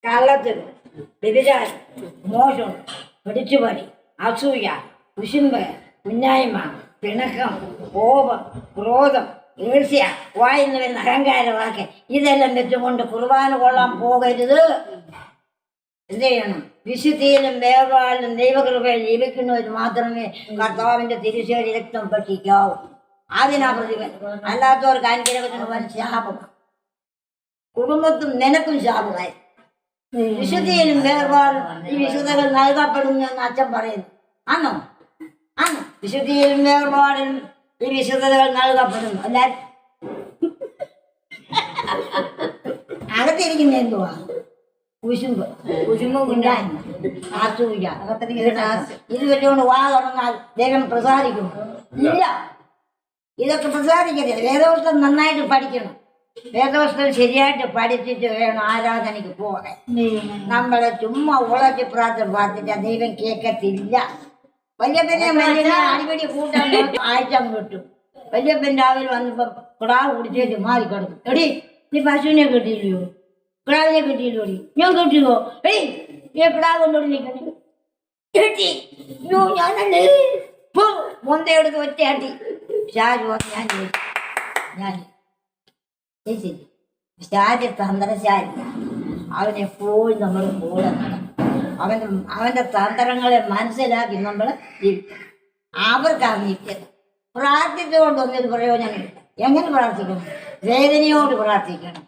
കള്ളത്തിന്, വ്യഭിചാരം, മോഷണം, പിടിച്ചുപറി, അസൂയ, കുശുമ്പ്, കുന്നായ്മ, പിണക്കം, കോപം, ക്രോധം, ഈർഷ്യ, വായിന്ന് വരുന്ന അഹങ്കാരവാക്ക് ഇതെല്ലാം വെച്ചുകൊണ്ട് കുർബാന കൊള്ളാൻ പോകരുത്. എന്ത് ചെയ്യണം? വിശുദ്ധിയിലും വേർപാടിലും ദൈവകൃപയിൽ ജീവിക്കുന്നവർ മാത്രമേ കർത്താവിന്റെ തിരുശേരി രക്തം ഭക്ഷിക്കാവൂ. അതിനാ പ്രതിഫലം. അല്ലാത്തവർക്ക് അനുഗ്രഹത്തിന് വൻ ശാപം, കുടുംബത്തും നിനക്കും ശാപമായി. വിശുദ്ധിയിലും വേർപാടും ഈ വിശുദ്ധകൾ നൽകപ്പെടുന്നു എന്ന് അച്ഛൻ പറയുന്നു. ആണോ? ആണോ? വിശുദ്ധിയിലും വേർപാടിലും ഈ വിശുദ്ധതകൾ നൽകപ്പെടുന്നു. എല്ലാരും അകത്തിരിക്കുന്ന എന്തുവാ? കുശുമ്പ്, കുശുമ്പും കുഞ്ഞായ്മ, അസൂയ, ഇത് വെച്ചുകൊണ്ട് വാ തുറന്നാൽ ദൈവം പ്രസാദിക്കും? ഇല്ല. ഇതൊക്കെ പ്രസാദിക്കരുത്. വേദപുസ്തകം നന്നായിട്ട് പഠിക്കണം. വേദപുസ്തകം ശരിയായിട്ട് പഠിച്ചിട്ട് വേണം ആരാധനയ്ക്ക് പോകാൻ. നമ്മളെ ചുമ്മാ ഉളച്ച് പ്രാർത്ഥിച്ചാൽ ദൈവം കേൾക്കത്തില്ല. വല്യപ്പനെ അടിപൊളി കൂട്ടാൻ ആഴ്ച കിട്ടും. വല്യപ്പൻ രാവിലെ വന്നപ്പോ കിടാവ് കുടിച്ചേച്ച് മാറി കിടക്കും. എടി, നീ പശുവിനെ കിട്ടിയില്ലയോ? കിടാവിനെ കിട്ടിയില്ലോ? ഞാൻ കിട്ടിയോ? ഏയ്, ഈ കിടാവ് കൊണ്ടോടി നിൽക്കണേ കിട്ടി. ഞാനല്ലേ മൊന്തയെടുത്ത് ഒറ്റയാട്ടി ഷാജ് ഞാൻ ഷാജ് തന്ത്രശാലി. അവനെപ്പോഴും നമ്മൾ കൂടെ നടക്കും. അവന്റെ തന്ത്രങ്ങളെ മനസ്സിലാക്കി നമ്മൾ ജീവിക്കണം. അവർക്കാണ് നിൽക്കുന്നത്. പ്രാർത്ഥിച്ചുകൊണ്ടൊന്നും പ്രയോജനമില്ല. എങ്ങനെ പ്രാർത്ഥിക്കണം? വേദനയോട് പ്രാർത്ഥിക്കണം.